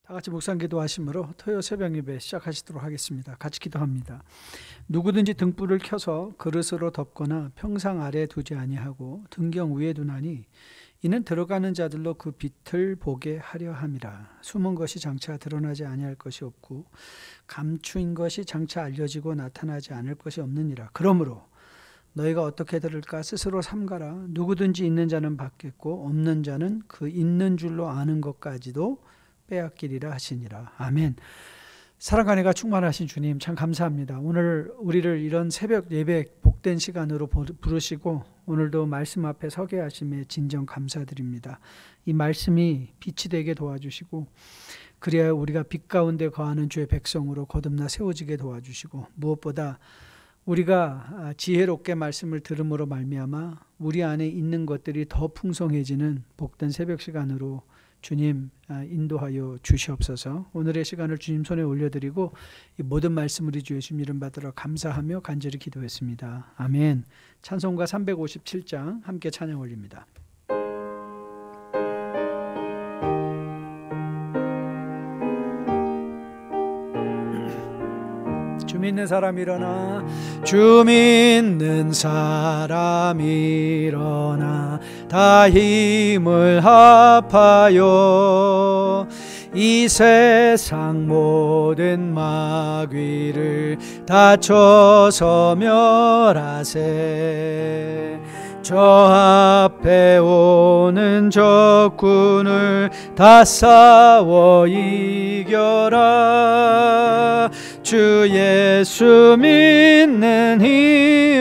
다 같이 묵상 기도하심으로 토요 새벽 예배 시작하시도록 하겠습니다. 같이 기도합니다. 누구든지 등불을 켜서 그릇으로 덮거나 평상 아래에 두지 아니하고 등경 위에 두나니 이는 들어가는 자들로 그 빛을 보게 하려 함이라. 숨은 것이 장차 드러나지 아니할 것이 없고 감추인 것이 장차 알려지고 나타나지 않을 것이 없느니라. 그러므로 너희가 어떻게 들을까 스스로 삼가라. 누구든지 있는 자는 받겠고 없는 자는 그 있는 줄로 아는 것까지도 빼앗기리라 하시니라. 아멘. 사랑과 은혜가 충만하신 주님 참 감사합니다. 오늘 우리를 이런 새벽 예배 복된 시간으로 부르시고 오늘도 말씀 앞에 서게 하심에 진정 감사드립니다. 이 말씀이 빛이 되게 도와주시고 그래야 우리가 빛 가운데 거하는 주의 백성으로 거듭나 세워지게 도와주시고 무엇보다 우리가 지혜롭게 말씀을 들음으로 말미암아 우리 안에 있는 것들이 더 풍성해지는 복된 새벽 시간으로 주님 인도하여 주시옵소서. 오늘의 시간을 주님 손에 올려드리고 이 모든 말씀 우리 주 예수님 이름 받들어 감사하며 간절히 기도했습니다. 아멘. 찬송가 357장 함께 찬양 올립니다. 주 믿는 사람 일어나, 주 믿는 사람 일어나, 다 힘을 합하여 이 세상 모든 마귀를 다쳐서 멸하세. 저 앞에 오는 적군을 다 싸워 이겨라. 주 예수 믿는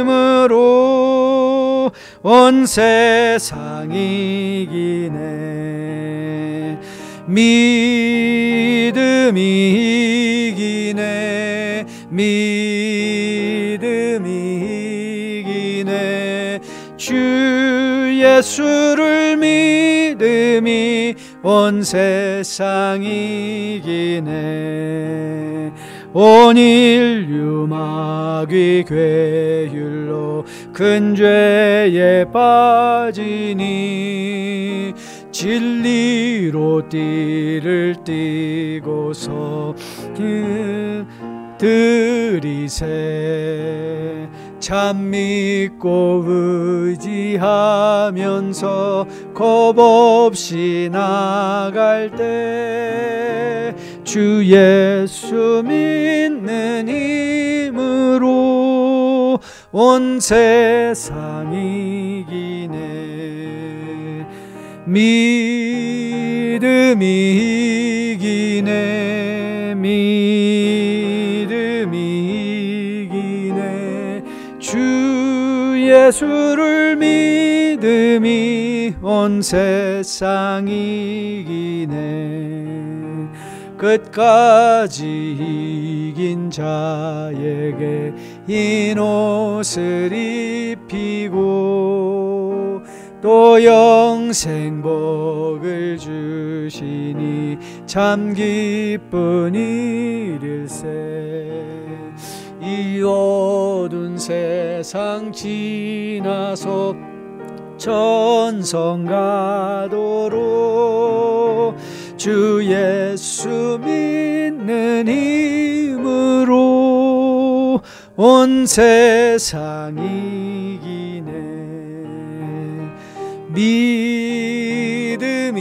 힘으로 온 세상 이기네. 믿음이 이기네. 믿음이 이기네. 주 예수를 믿음이 온 세상 이기네. 온 인류 마귀 괴율로 큰 죄에 빠지니 진리로 띠를 띠고서 들이세. 참 믿고 의지하면서 겁없이 나갈 때 주 예수 믿는 힘으로 온 세상 이기네. 믿음이 이기네. 믿음이 이기네. 주 예수를 믿음이 온 세상 이기네. 끝까지 이긴 자에게 흰 옷을 입히고 또 영생 복을 주시니 참 기쁜 일일세. 이 어두운 세상 지나서 천성 가도록 주 예수 믿는 힘으로 온 세상 이기네. 믿음이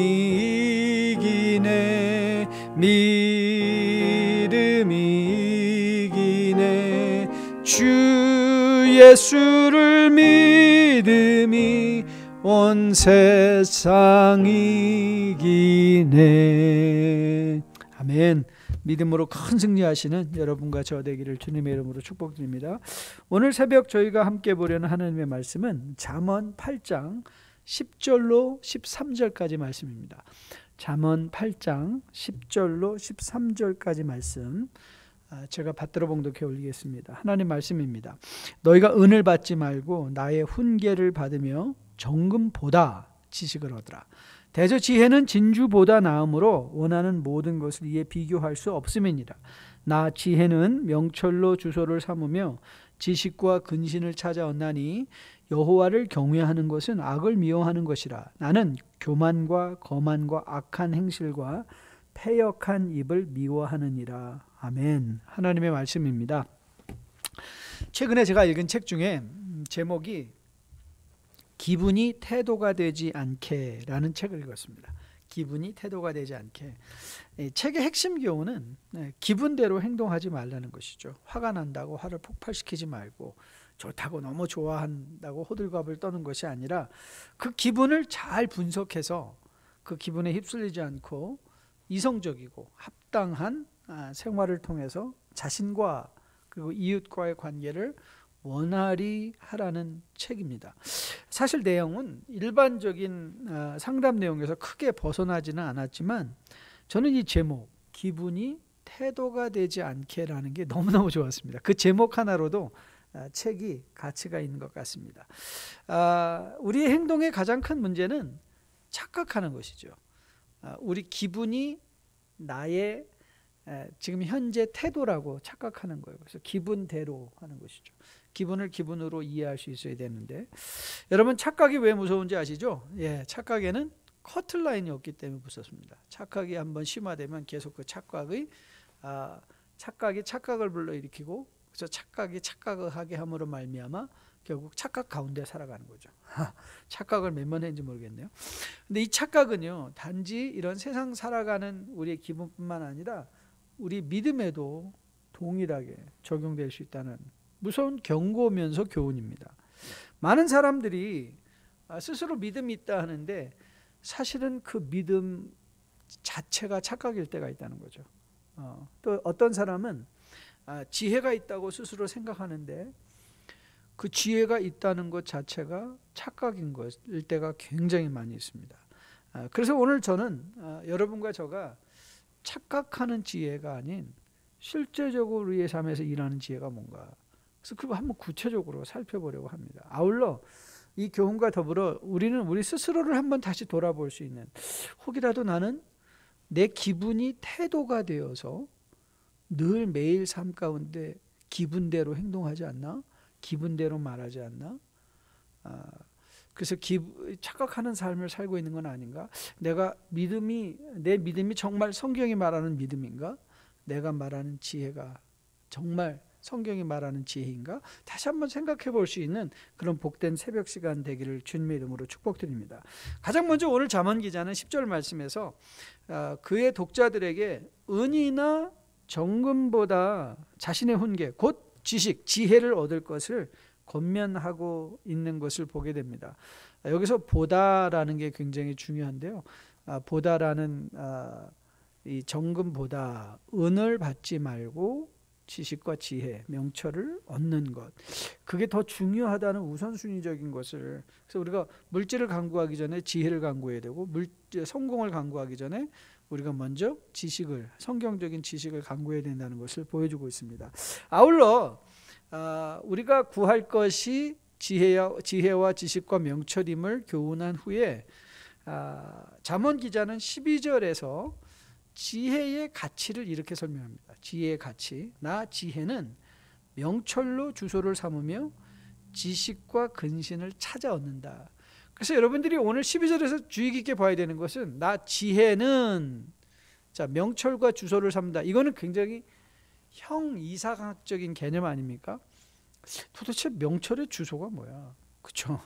이기네. 믿음이 이기네. 주 예수를 믿음이 온 세상 이기네. 아멘. 믿음으로 큰 승리하시는 여러분과 저 되기를 주님의 이름으로 축복드립니다. 오늘 새벽 저희가 함께 보려는 하나님의 말씀은 잠언 8장 10절로 13절까지 말씀입니다. 잠언 8장 10절로 13절까지 말씀 제가 받들어 봉독해 올리겠습니다. 하나님 말씀입니다. 너희가 은을 받지 말고 나의 훈계를 받으며 정금보다 지식을 얻으라. 대저 지혜는 진주보다 나음으로 원하는 모든 것을 이에 비교할 수 없음이니라. 나 지혜는 명철로 주소를 삼으며 지식과 근신을 찾아왔나니 여호와를 경외하는 것은 악을 미워하는 것이라. 나는 교만과 거만과 악한 행실과 패역한 입을 미워하느니라. 아멘. 하나님의 말씀입니다. 최근에 제가 읽은 책 중에 제목이 기분이 태도가 되지 않게라는 책을 읽었습니다. 기분이 태도가 되지 않게. 책의 핵심 교훈은 기분대로 행동하지 말라는 것이죠. 화가 난다고 화를 폭발시키지 말고, 좋다고 너무 좋아한다고 호들갑을 떠는 것이 아니라 그 기분을 잘 분석해서 그 기분에 휩쓸리지 않고 이성적이고 합당한 생활을 통해서 자신과 그리고 이웃과의 관계를 원활히 하라는 책입니다. 사실 내용은 일반적인 상담 내용에서 크게 벗어나지는 않았지만 저는 이 제목, 기분이 태도가 되지 않게라는 게 너무너무 좋았습니다. 그 제목 하나로도 책이 가치가 있는 것 같습니다. 우리의 행동의 가장 큰 문제는 착각하는 것이죠. 우리 기분이 나의 지금 현재 태도라고 착각하는 거예요. 그래서 기분대로 하는 것이죠. 기분을 기분으로 이해할 수 있어야 되는데, 여러분 착각이 왜 무서운지 아시죠? 예, 착각에는 커트라인이 없기 때문에 무섭습니다. 착각이 한번 심화되면 계속 그 착각이 착각을 불러일으키고, 그래서 착각이 착각을 하게 함으로 말미암아 결국 착각 가운데 살아가는 거죠. 착각을 몇 번 했는지 모르겠네요. 근데 이 착각은요, 단지 이런 세상 살아가는 우리의 기분뿐만 아니라 우리 믿음에도 동일하게 적용될 수 있다는 무서운 경고면서 교훈입니다. 많은 사람들이 스스로 믿음이 있다 하는데 사실은 그 믿음 자체가 착각일 때가 있다는 거죠. 또 어떤 사람은 지혜가 있다고 스스로 생각하는데 그 지혜가 있다는 것 자체가 착각인 것일 때가 굉장히 많이 있습니다. 그래서 오늘 저는 여러분과 저가 착각하는 지혜가 아닌 실제적으로 우리의 삶에서 일하는 지혜가 뭔가, 그래서 그거 한번 구체적으로 살펴보려고 합니다. 아울러 이 교훈과 더불어 우리는 우리 스스로를 한번 다시 돌아볼 수 있는, 혹이라도 나는 내 기분이 태도가 되어서 늘 매일 삶 가운데 기분대로 행동하지 않나? 기분대로 말하지 않나? 그래서 착각하는 삶을 살고 있는 건 아닌가? 내 믿음이 정말 성경이 말하는 믿음인가? 내가 말하는 지혜가 정말 성경이 말하는 지혜인가? 다시 한번 생각해 볼 수 있는 그런 복된 새벽 시간 되기를 주님의 이름으로 축복드립니다. 가장 먼저 오늘 잠언 기자는 10절 말씀에서 그의 독자들에게 은이나 정금보다 자신의 훈계, 곧 지식, 지혜를 얻을 것을 권면하고 있는 것을 보게 됩니다. 여기서 보다라는 게 굉장히 중요한데요. 보다라는 이 정금보다 은을 받지 말고 지식과 지혜, 명철을 얻는 것, 그게 더 중요하다는 우선순위적인 것을, 그래서 우리가 물질을 강구하기 전에 지혜를 강구해야 되고, 성공을 강구하기 전에 우리가 먼저 지식을, 성경적인 지식을 강구해야 된다는 것을 보여주고 있습니다. 아울러 우리가 구할 것이 지혜와 지식과 명철임을 교훈한 후에 잠언 기자는 12절에서 지혜의 가치를 이렇게 설명합니다. 지혜의 가치, 나 지혜는 명철로 주소를 삼으며 지식과 근신을 찾아 얻는다. 그래서 여러분들이 오늘 12절에서 주의 깊게 봐야 되는 것은, 나 지혜는 명철과 주소를 삼다. 이거는 굉장히 형이상학적인 개념 아닙니까? 도대체 명철의 주소가 뭐야? 그렇죠?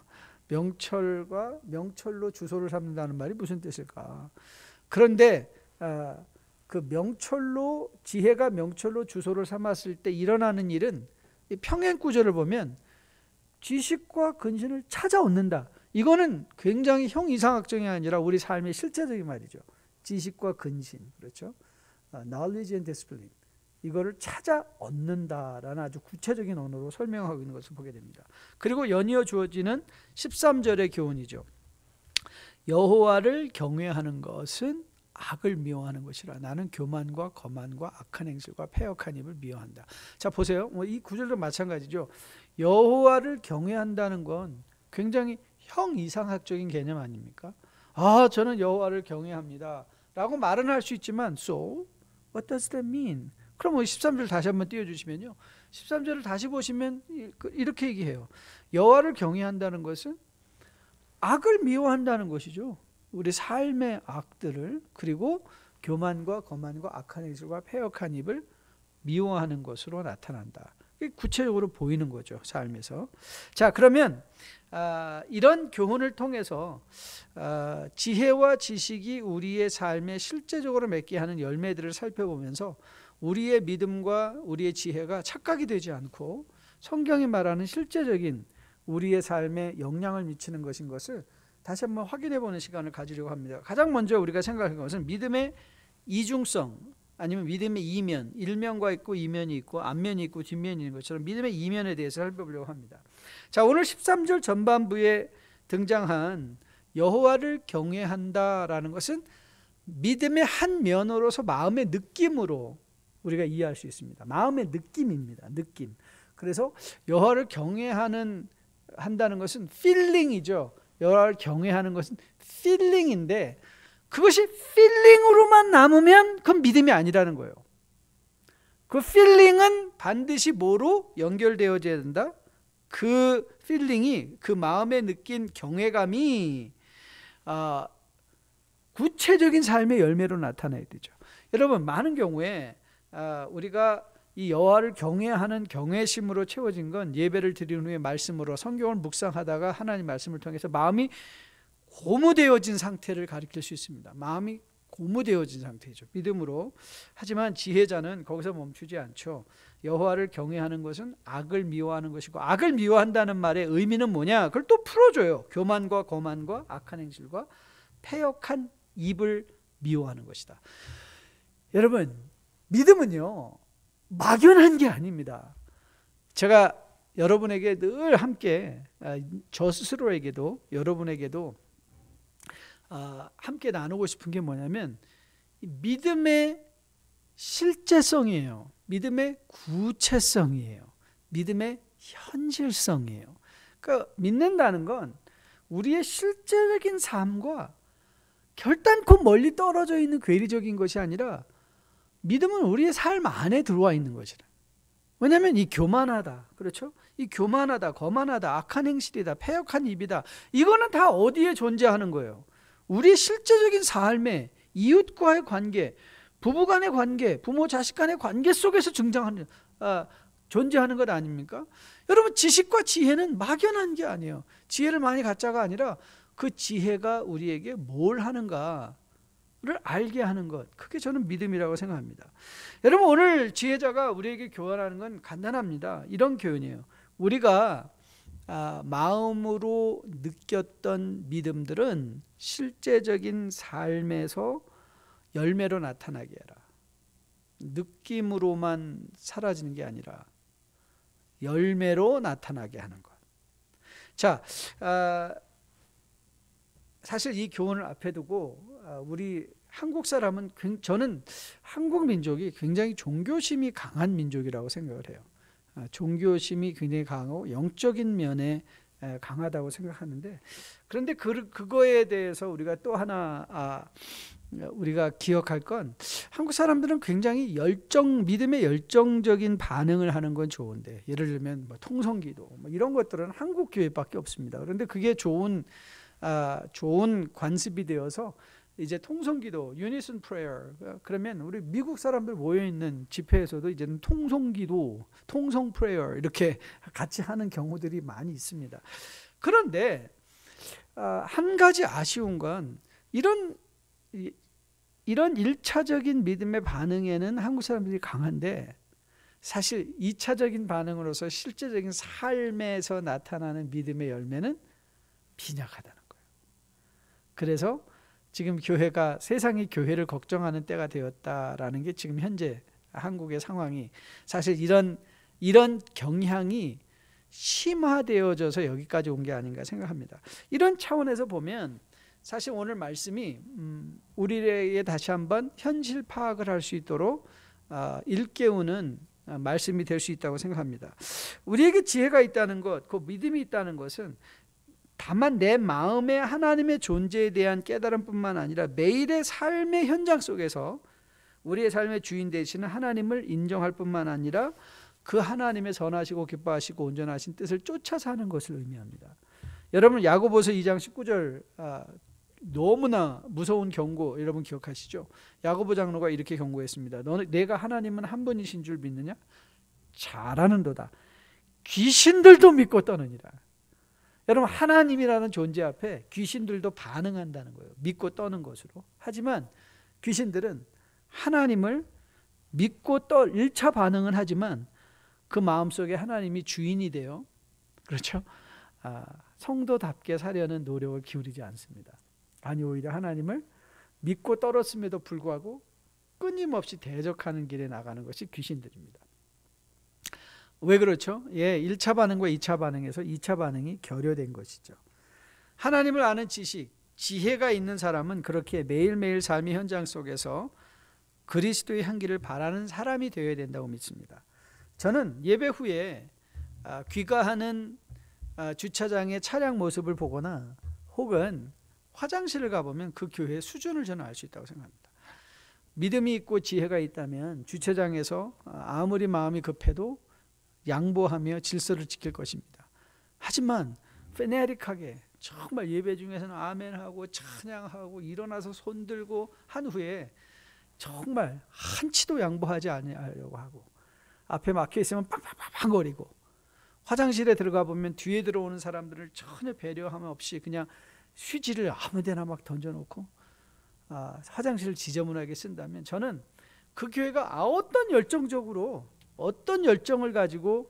명철로 주소를 삼는다는 말이 무슨 뜻일까? 그런데 그 지혜가 명철로 주소를 삼았을 때 일어나는 일은, 이 평행 구절을 보면 지식과 근신을 찾아 얻는다. 이거는 굉장히 형이상학적이 아니라 우리 삶의 실제적인 말이죠. 지식과 근신, 그렇죠? knowledge and discipline, 이거를 찾아 얻는다라는 아주 구체적인 언어로 설명하고 있는 것을 보게 됩니다. 그리고 연이어 주어지는 13절의 교훈이죠. 여호와를 경외하는 것은 악을 미워하는 것이라. 나는 교만과 거만과 악한 행실과 패역한 입을 미워한다. 자, 보세요. 이 구절도 마찬가지죠. 여호와를 경외한다는 건 굉장히 형이상학적인 개념 아닙니까? 저는 여호와를 경외합니다 라고 말은 할 수 있지만, so what does that mean? 그럼 13절 다시 한번 띄워주시면요, 13절을 다시 보시면 이렇게 얘기해요. 여호와를 경외한다는 것은 악을 미워한다는 것이죠. 우리 삶의 악들을, 그리고 교만과 거만과 악한 행실과 패역한 입을 미워하는 것으로 나타난다. 구체적으로 보이는 거죠, 삶에서. 자, 그러면 이런 교훈을 통해서 지혜와 지식이 우리의 삶에 실제적으로 맺게 하는 열매들을 살펴보면서 우리의 믿음과 우리의 지혜가 착각이 되지 않고 성경이 말하는 실제적인 우리의 삶에 영향을 미치는 것인 것을 다시 한번 확인해 보는 시간을 가지려고 합니다. 가장 먼저 우리가 생각하는 것은 믿음의 이중성, 아니면 믿음의 이면, 일면과 있고 이면이 있고 앞면이 있고 뒷면이 있는 것처럼 믿음의 이면에 대해서 살펴보려고 합니다. 자, 오늘 13절 전반부에 등장한 여호와를 경외한다라는 것은 믿음의 한 면으로서 마음의 느낌으로 우리가 이해할 수 있습니다. 마음의 느낌입니다. 느낌. 그래서 여호와를 경외한다는 것은 필링이죠. 여호와를 경외하는 것은 필링인데 그것이 필링으로만 남으면 그건 믿음이 아니라는 거예요. 그 필링은 반드시 뭐로 연결되어져야 된다? 그 필링이, 그 마음에 느낀 경외감이 구체적인 삶의 열매로 나타나야 되죠. 여러분, 많은 경우에 우리가 이 여호와를 경외하는 경외심으로 채워진 건 예배를 드린 후에 말씀으로 성경을 묵상하다가 하나님 말씀을 통해서 마음이 고무되어진 상태를 가리킬 수 있습니다. 마음이 고무되어진 상태죠, 믿음으로. 하지만 지혜자는 거기서 멈추지 않죠. 여호와를 경외하는 것은 악을 미워하는 것이고, 악을 미워한다는 말의 의미는 뭐냐? 그걸 또 풀어줘요. 교만과 거만과 악한 행실과 패역한 입을 미워하는 것이다. 여러분, 믿음은요 막연한 게 아닙니다. 제가 여러분에게 늘 함께, 저 스스로에게도 여러분에게도 함께 나누고 싶은 게 뭐냐면 믿음의 실제성이에요. 믿음의 구체성이에요. 믿음의 현실성이에요. 그러니까 믿는다는 건 우리의 실제적인 삶과 결단코 멀리 떨어져 있는 괴리적인 것이 아니라 믿음은 우리의 삶 안에 들어와 있는 것이라. 왜냐하면 이 교만하다, 그렇죠? 이 교만하다, 거만하다, 악한 행실이다, 패역한 입이다, 이거는 다 어디에 존재하는 거예요? 우리의 실제적인 삶에, 이웃과의 관계, 부부간의 관계, 부모 자식 간의 관계 속에서 존재하는 것 아닙니까? 여러분, 지식과 지혜는 막연한 게 아니에요. 지혜를 많이 갖자가 아니라 그 지혜가 우리에게 뭘 하는가를 알게 하는 것, 그게 저는 믿음이라고 생각합니다. 여러분, 오늘 지혜자가 우리에게 교훈하는 건 간단합니다. 이런 교훈이에요. 우리가 마음으로 느꼈던 믿음들은 실제적인 삶에서 열매로 나타나게 해라. 느낌으로만 사라지는 게 아니라 열매로 나타나게 하는 것. 자, 사실 이 교훈을 앞에 두고 우리 한국 사람은, 저는 한국 민족이 굉장히 종교심이 강한 민족이라고 생각을 해요. 종교심이 굉장히 강하고 영적인 면에 강하다고 생각하는데, 그런데 그거에 대해서 우리가 또 하나 우리가 기억할 건, 한국 사람들은 굉장히 믿음에 열정적인 반응을 하는 건 좋은데, 예를 들면 뭐 통성기도 이런 것들은 한국 교회밖에 없습니다. 그런데 그게 좋은 관습이 되어서 이제 통성기도, 유니슨 프레이어, 그러면 우리 미국 사람들 모여있는 집회에서도 이제는 통성기도, 통성 프레이어 이렇게 같이 하는 경우들이 많이 있습니다. 그런데 한 가지 아쉬운 건 이런 1차적인 믿음의 반응에는 한국 사람들이 강한데, 사실 2차적인 반응으로서 실제적인 삶에서 나타나는 믿음의 열매는 빈약하다는 거예요. 그래서 지금 교회가, 세상이 교회를 걱정하는 때가 되었다라는 게 지금 현재 한국의 상황이, 사실 이런 경향이 심화되어져서 여기까지 온 게 아닌가 생각합니다. 이런 차원에서 보면 사실 오늘 말씀이 우리에게 다시 한번 현실 파악을 할 수 있도록 일깨우는 말씀이 될 수 있다고 생각합니다. 우리에게 지혜가 있다는 것, 그 믿음이 있다는 것은 다만 내 마음에 하나님의 존재에 대한 깨달음뿐만 아니라 매일의 삶의 현장 속에서 우리의 삶의 주인 되시는 하나님을 인정할 뿐만 아니라 그 하나님의 선하시고 기뻐하시고 온전하신 뜻을 쫓아 사는 것을 의미합니다. 여러분, 야고보서 2장 19절 너무나 무서운 경고 여러분 기억하시죠? 야고보 장로가 이렇게 경고했습니다. 내가 하나님은 한 분이신 줄 믿느냐? 잘하는도다. 귀신들도 믿고 떠느니라. 여러분 하나님이라는 존재 앞에 귀신들도 반응한다는 거예요. 믿고 떠는 것으로. 하지만 귀신들은 하나님을 믿고 1차 반응은 하지만 그 마음속에 하나님이 주인이 되어 그렇죠? 성도답게 사려는 노력을 기울이지 않습니다. 아니 오히려 하나님을 믿고 떨었음에도 불구하고 끊임없이 대적하는 길에 나가는 것이 귀신들입니다. 왜 그렇죠? 1차 반응과 2차 반응에서 2차 반응이 결여된 것이죠. 하나님을 아는 지식, 지혜가 있는 사람은 그렇게 매일매일 삶의 현장 속에서 그리스도의 향기를 바라는 사람이 되어야 된다고 믿습니다. 저는 예배 후에 귀가하는 주차장의 차량 모습을 보거나 혹은 화장실을 가보면 그 교회의 수준을 저는 알 수 있다고 생각합니다. 믿음이 있고 지혜가 있다면 주차장에서 아무리 마음이 급해도 양보하며 질서를 지킬 것입니다. 하지만 페네릭하게 정말 예배 중에서는 아멘하고 찬양하고 일어나서 손들고 한 후에 정말 한치도 양보하지 않으려고 하고 앞에 막혀 있으면 빵빵빵거리고 화장실에 들어가 보면 뒤에 들어오는 사람들을 전혀 배려함 없이 그냥 휴지를 아무데나 막 던져놓고 화장실을 지저분하게 쓴다면 저는 그 교회가 어떤 열정을 가지고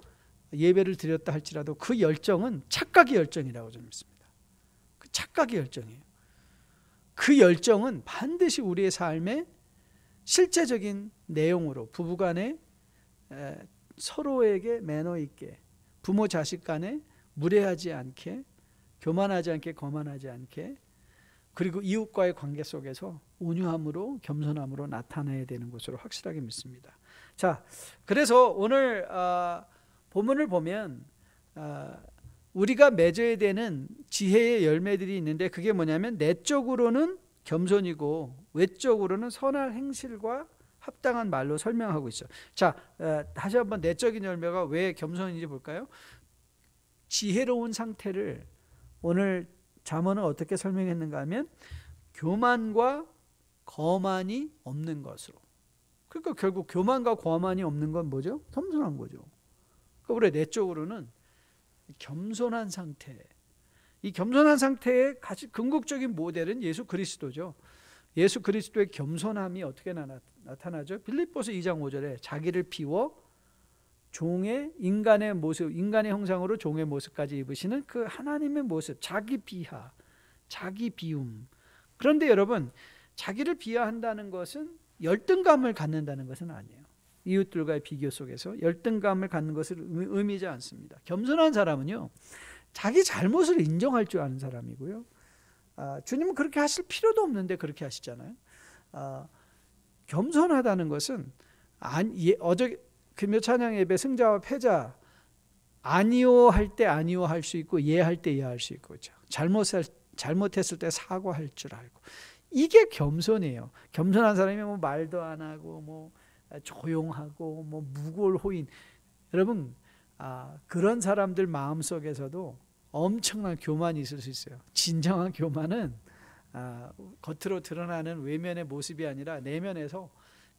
예배를 드렸다 할지라도 그 열정은 착각의 열정이라고 저는 믿습니다. 그 착각의 열정이에요. 그 열정은 반드시 우리의 삶에 실제적인 내용으로 부부간에 서로에게 매너 있게 부모 자식 간에 무례하지 않게 교만하지 않게 거만하지 않게 그리고 이웃과의 관계 속에서 온유함으로 겸손함으로 나타나야 되는 것으로 확실하게 믿습니다. 자, 그래서 오늘 본문을 보면 우리가 맺어야 되는 지혜의 열매들이 있는데 그게 뭐냐면 내적으로는 겸손이고 외적으로는 선한 행실과 합당한 말로 설명하고 있어요. 자, 다시 한번 내적인 열매가 왜 겸손인지 볼까요? 지혜로운 상태를 오늘 잠언은 어떻게 설명했는가 하면 교만과 거만이 없는 것으로. 그러니까 결국 교만과 거만이 없는 건 뭐죠? 겸손한 거죠. 그러니까 우리 내적으로는 겸손한 상태. 이 겸손한 상태의 가장 궁극적인 모델은 예수 그리스도죠. 예수 그리스도의 겸손함이 어떻게 나타나죠? 빌립보서 2장 5절에 자기를 비워 종의 인간의 모습, 인간의 형상으로 종의 모습까지 입으시는 그 하나님의 모습, 자기 비하, 자기 비움. 그런데 여러분, 자기를 비하한다는 것은 열등감을 갖는다는 것은 아니에요. 이웃들과의 비교 속에서 열등감을 갖는 것을 의미하지 않습니다. 겸손한 사람은요, 자기 잘못을 인정할 줄 아는 사람이고요. 주님은 그렇게 하실 필요도 없는데 그렇게 하시잖아요. 겸손하다는 것은 어제 금요 찬양 예배 승자와 패자 아니요 할 때 아니요 할 수 있고 예 할 때 예 할 수 있고 그렇죠. 잘못했을 때 사과할 줄 알고 이게 겸손이에요. 겸손한 사람이 뭐 말도 안 하고 뭐 조용하고 뭐 무골호인 여러분 그런 사람들 마음속에서도 엄청난 교만이 있을 수 있어요. 진정한 교만은 겉으로 드러나는 외면의 모습이 아니라 내면에서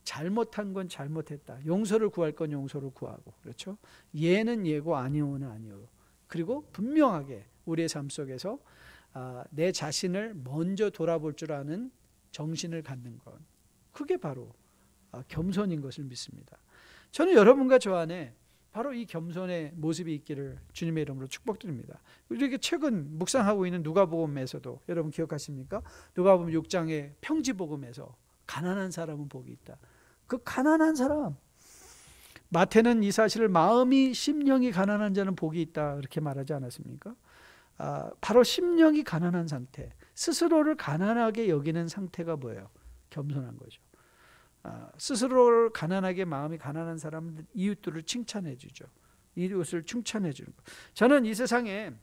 잘못한 건 잘못했다. 용서를 구할 건 용서를 구하고 그렇죠. 예는 예고 아니오는 아니오. 그리고 분명하게 우리의 삶 속에서 내 자신을 먼저 돌아볼 줄 아는 정신을 갖는 것. 그게 바로 겸손인 것을 믿습니다. 저는 여러분과 저 안에 바로 이 겸손의 모습이 있기를 주님의 이름으로 축복드립니다. 우리에게 최근 묵상하고 있는 누가복음에서도 여러분 기억하십니까? 누가복음 6장의 평지복음에서 가난한 사람은 복이 있다. 그 가난한 사람 마태는 이 사실을 마음이 심령이 가난한 자는 복이 있다 이렇게 말하지 않았습니까? 바로 심령이 가난한 상태, 스스로를 가난하게 여기는 상태가 뭐예요? 겸손한 거죠. 스스로를 가난하게 마음이 가난한 사람은 이웃들을 칭찬해 주죠. 이웃을 칭찬해 주는 거. 저는 이 세상에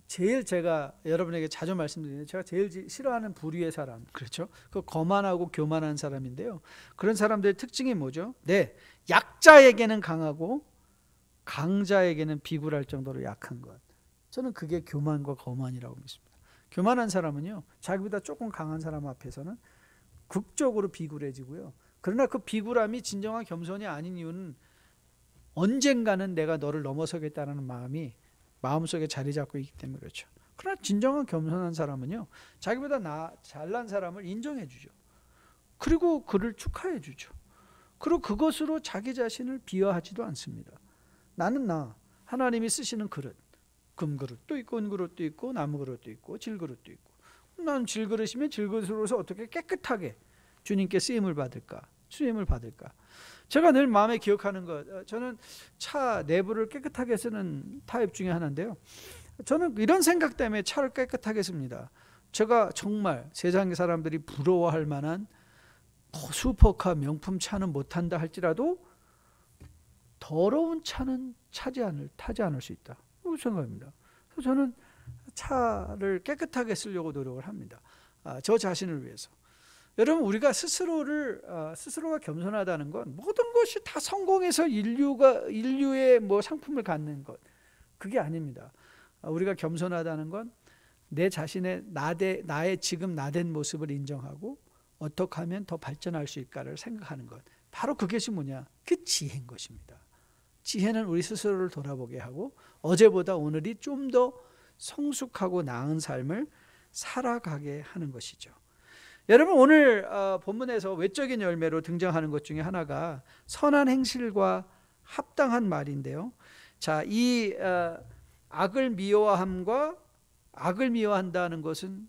제일 제가 여러분에게 자주 말씀드리는 제가 제일 싫어하는 부류의 사람 그렇죠? 그 거만하고 교만한 사람인데요. 그런 사람들의 특징이 뭐죠? 네, 약자에게는 강하고 강자에게는 비굴할 정도로 약한 것. 저는 그게 교만과 거만이라고 믿습니다. 교만한 사람은요, 자기보다 조금 강한 사람 앞에서는 극적으로 비굴해지고요. 그러나 그 비굴함이 진정한 겸손이 아닌 이유는 언젠가는 내가 너를 넘어서겠다는 마음이 마음속에 자리 잡고 있기 때문에 그렇죠. 그러나 진정한 겸손한 사람은요, 자기보다 잘난 사람을 인정해 주죠. 그리고 그를 축하해 주죠. 그리고 그것으로 자기 자신을 비하하지도 않습니다. 나는 나, 하나님이 쓰시는 그릇, 금그릇도 있고 은그릇도 있고 나무그릇도 있고 질그릇도 있고, 난 질그릇이면 질그릇으로서 어떻게 깨끗하게 주님께 쓰임을 받을까, 수임을 받을까. 제가 늘 마음에 기억하는 것, 저는 차 내부를 깨끗하게 쓰는 타입 중에 하나인데요, 저는 이런 생각 때문에 차를 깨끗하게 씁니다. 제가 정말 세상 사람들이 부러워할 만한 슈퍼카 명품 차는 못한다 할지라도 더러운 차는 타지 않을 수 있다, 그 생각입니다. 그래서 저는 차를 깨끗하게 쓰려고 노력을 합니다. 저 자신을 위해서. 여러분, 우리가 스스로가 겸손하다는 건 모든 것이 다 성공해서 인류의 뭐 상품을 갖는 것, 그게 아닙니다. 우리가 겸손하다는 건 내 자신의 나의 지금 나된 모습을 인정하고 어떻게 하면 더 발전할 수 있을까를 생각하는 것, 바로 그것이 뭐냐, 그 지혜인 것입니다. 지혜는 우리 스스로를 돌아보게 하고 어제보다 오늘이 좀 더 성숙하고 나은 삶을 살아가게 하는 것이죠. 여러분, 오늘 본문에서 외적인 열매로 등장하는 것 중에 하나가 선한 행실과 합당한 말인데요. 자, 이 악을 미워함과 악을 미워한다는 것은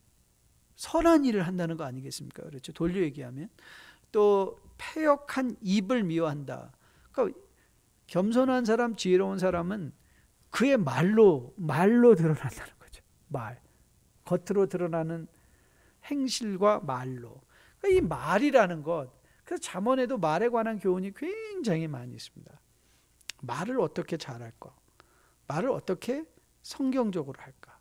선한 일을 한다는 거 아니겠습니까? 그렇죠. 돌려 얘기하면 또 패역한 입을 미워한다. 그러니까 겸손한 사람, 지혜로운 사람은 그의 말로 드러난다는 거죠. 말, 겉으로 드러나는 행실과 말로. 그러니까 이 말이라는 것, 그래서 잠언에도 말에 관한 교훈이 굉장히 많이 있습니다. 말을 어떻게 잘할까? 말을 어떻게 성경적으로 할까?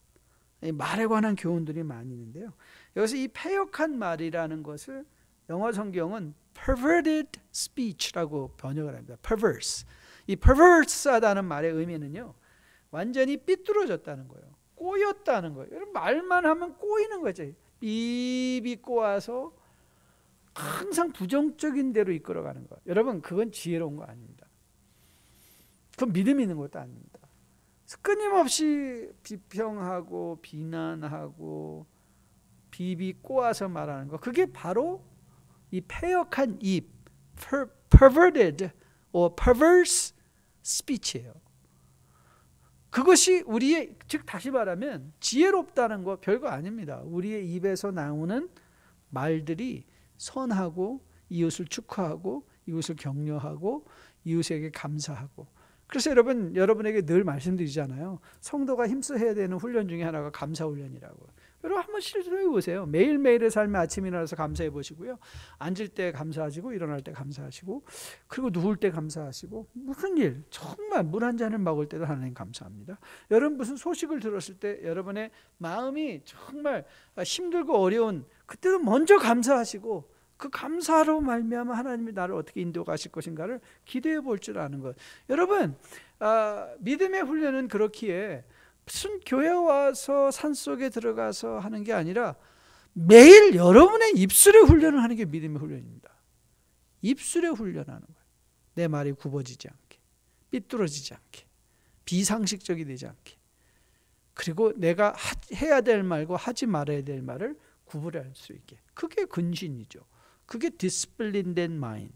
이 말에 관한 교훈들이 많이 있는데요. 여기서 이 패역한 말이라는 것을 영어 성경은 perverted speech라고 번역을 합니다. perverse. 이 perverse하다는 말의 의미는요, 완전히 삐뚤어졌다는 거예요. 꼬였다는 거예요. 여러분, 말만 하면 꼬이는 거죠. 삐삐 꼬아서 항상 부정적인 대로 이끌어가는 것. 여러분, 그건 지혜로운 거 아닙니다. 그건 믿음 있는 것도 아닙니다. 끊임없이 비평하고 비난하고 비비 꼬아서 말하는 것, 그게 바로 이 패역한 입, perverted or perverse speech예요. 그것이 우리의, 즉 다시 말하면 지혜롭다는 거 별거 아닙니다. 우리의 입에서 나오는 말들이 선하고 이웃을 축하하고 이웃을 격려하고 이웃에게 감사하고. 그래서 여러분에게 늘 말씀드리잖아요. 성도가 힘써야 되는 훈련 중에 하나가 감사 훈련이라고. 여러분, 한번 실수해 보세요. 매일매일의 삶에 아침에 일어나서 감사해 보시고요. 앉을 때 감사하시고 일어날 때 감사하시고 그리고 누울 때 감사하시고, 무슨 일, 정말 물 한 잔을 먹을 때도 하나님 감사합니다. 여러분, 무슨 소식을 들었을 때 여러분의 마음이 정말 힘들고 어려운 그때도 먼저 감사하시고 그 감사로 말미암아 하나님이 나를 어떻게 인도하실 것인가를 기대해 볼 줄 아는 것. 여러분, 믿음의 훈련은 그렇기에 무슨 교회 와서 산속에 들어가서 하는 게 아니라 매일 여러분의 입술의 훈련을 하는 게 믿음의 훈련입니다. 입술의 훈련하는 거예요. 내 말이 굽어지지 않게, 삐뚤어지지 않게, 비상식적이 되지 않게, 그리고 내가 해야 될 말과 하지 말아야 될 말을 구분할 수 있게. 그게 근신이죠. 그게 디스플린된 마인,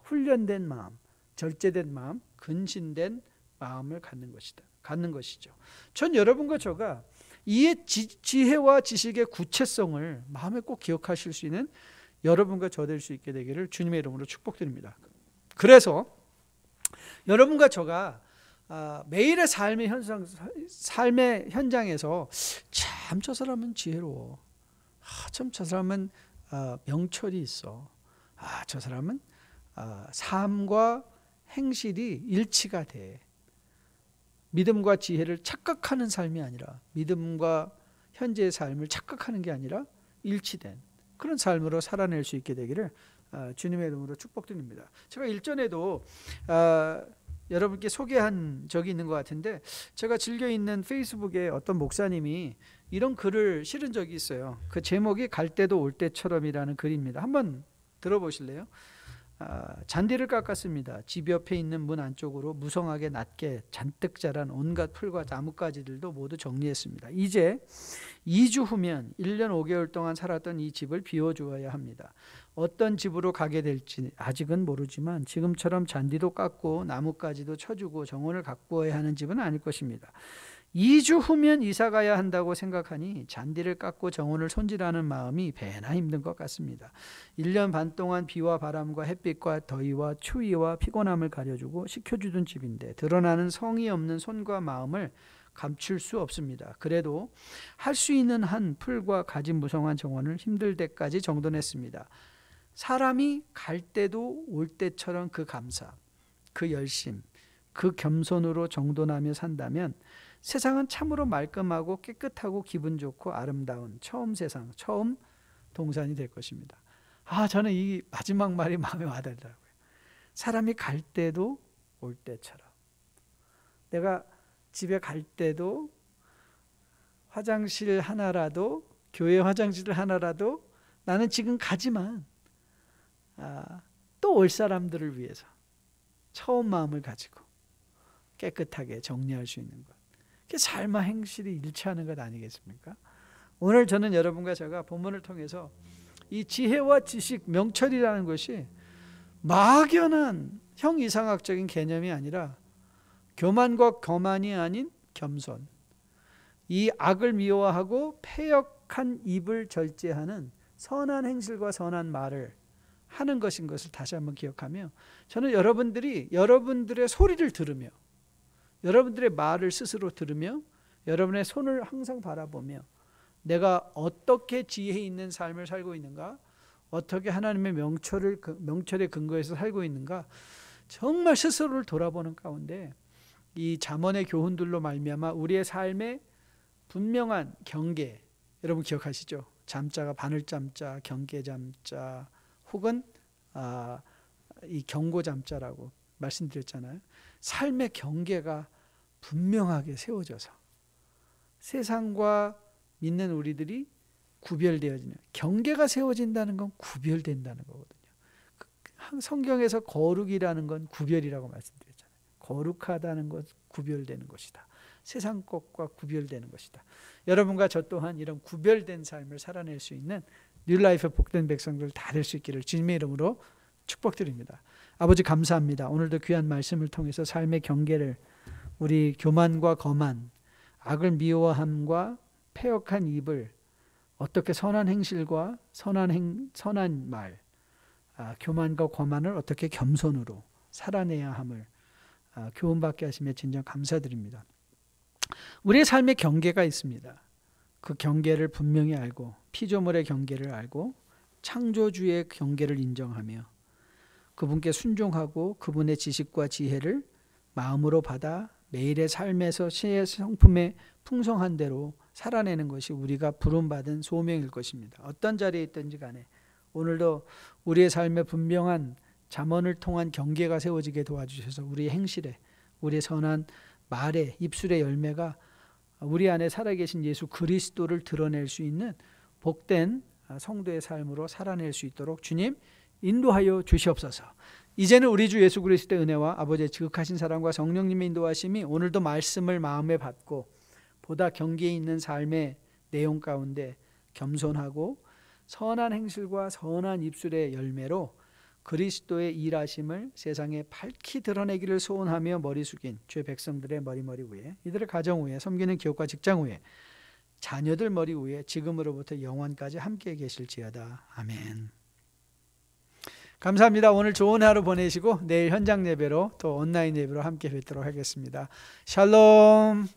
훈련된 마음, 절제된 마음, 근신된 마음을 갖는 것이죠. 전 여러분과 저가 이 지혜와 지식의 구체성을 마음에 꼭 기억하실 수 있는 여러분과 저 될 수 있게 되기를 주님의 이름으로 축복드립니다. 그래서 여러분과 저가 매일의 삶의 현장에서 참 저 사람은 지혜로워, 참 저 사람은 명철이 있어, 저 사람은 삶과 행실이 일치가 돼, 믿음과 지혜를 착각하는 삶이 아니라, 믿음과 현재의 삶을 착각하는 게 아니라 일치된 그런 삶으로 살아낼 수 있게 되기를 주님의 이름으로 축복드립니다. 제가 일전에도 여러분께 소개한 적이 있는 것 같은데, 제가 즐겨 있는 페이스북에 어떤 목사님이 이런 글을 실은 적이 있어요. 그 제목이 갈 때도 올 때처럼이라는 글입니다. 한번 들어보실래요? 잔디를 깎았습니다. 집 옆에 있는 문 안쪽으로 무성하게 낮게 잔뜩 자란 온갖 풀과 나뭇가지들도 모두 정리했습니다. 이제 2주 후면 1년 5개월 동안 살았던 이 집을 비워주어야 합니다. 어떤 집으로 가게 될지 아직은 모르지만 지금처럼 잔디도 깎고 나뭇가지도 쳐주고 정원을 가꾸어야 하는 집은 아닐 것입니다. 2주 후면 이사 가야 한다고 생각하니 잔디를 깎고 정원을 손질하는 마음이 배나 힘든 것 같습니다. 1년 반 동안 비와 바람과 햇빛과 더위와 추위와 피곤함을 가려주고 식혀주던 집인데 드러나는 성의 없는 손과 마음을 감출 수 없습니다. 그래도 할 수 있는 한 풀과 가지 무성한 정원을 힘들 때까지 정돈했습니다. 사람이 갈 때도 올 때처럼 그 감사, 그 열심, 그 겸손으로 정돈하며 산다면 세상은 참으로 말끔하고 깨끗하고 기분 좋고 아름다운 처음 세상, 처음 동산이 될 것입니다. 저는 이 마지막 말이 마음에 와닿더라고요. 사람이 갈 때도 올 때처럼. 내가 집에 갈 때도 화장실 하나라도, 교회 화장실 하나라도 나는 지금 가지만 또 올 사람들을 위해서 처음 마음을 가지고 깨끗하게 정리할 수 있는 것. 그게 삶의 행실이 일치하는 것 아니겠습니까? 오늘 저는 여러분과 제가 본문을 통해서 이 지혜와 지식, 명철이라는 것이 막연한 형이상학적인 개념이 아니라 교만과 거만이 아닌 겸손, 이 악을 미워하고 패역한 입을 절제하는 선한 행실과 선한 말을 하는 것인 것을 다시 한번 기억하며, 저는 여러분들이 여러분들의 소리를 들으며 여러분들의 말을 스스로 들으며 여러분의 손을 항상 바라보며 내가 어떻게 지혜 있는 삶을 살고 있는가, 어떻게 하나님의 명철에 근거해서 살고 있는가, 정말 스스로를 돌아보는 가운데 이 잠언의 교훈들로 말미암아 우리의 삶에 분명한 경계, 여러분 기억하시죠? 잠자가 바늘잠자, 경계잠자, 혹은 이 경고잠자라고 말씀드렸잖아요. 삶의 경계가 분명하게 세워져서 세상과 믿는 우리들이 구별되어지는, 경계가 세워진다는 건 구별된다는 거거든요. 성경에서 거룩이라는 건 구별이라고 말씀드렸잖아요. 거룩하다는 것, 구별되는 것이다. 세상 것과 구별되는 것이다. 여러분과 저 또한 이런 구별된 삶을 살아낼 수 있는 뉴라이프의 복된 백성들 다 될 수 있기를 주님의 이름으로 축복드립니다. 아버지 감사합니다. 오늘도 귀한 말씀을 통해서 삶의 경계를, 우리 교만과 거만, 악을 미워함과 패역한 입을 어떻게 선한 행실과 선한 말, 교만과 거만을 어떻게 겸손으로 살아내야 함을 교훈받게 하시며 진정 감사드립니다. 우리의 삶의 경계가 있습니다. 그 경계를 분명히 알고, 피조물의 경계를 알고 창조주의 경계를 인정하며 그분께 순종하고 그분의 지식과 지혜를 마음으로 받아 매일의 삶에서 신의 성품의 풍성한 대로 살아내는 것이 우리가 부름받은 소명일 것입니다. 어떤 자리에 있든지 간에 오늘도 우리의 삶에 분명한 잠언을 통한 경계가 세워지게 도와주셔서 우리의 행실에, 우리의 선한 말에, 입술의 열매가 우리 안에 살아계신 예수 그리스도를 드러낼 수 있는 복된 성도의 삶으로 살아낼 수 있도록 주님 인도하여 주시옵소서. 이제는 우리 주 예수 그리스도의 은혜와 아버지의 지극하신 사랑과 성령님의 인도하심이 오늘도 말씀을 마음에 받고 보다 경계에 있는 삶의 내용 가운데 겸손하고 선한 행실과 선한 입술의 열매로 그리스도의 일하심을 세상에 밝히 드러내기를 소원하며 머리 숙인 주의 백성들의 머리 위에, 이들의 가정 위에, 섬기는 기업과 직장 위에, 자녀들 머리 위에 지금으로부터 영원까지 함께 계실지어다. 아멘. 감사합니다. 오늘 좋은 하루 보내시고 내일 현장 예배로 또 온라인 예배로 함께 뵙도록 하겠습니다. 샬롬.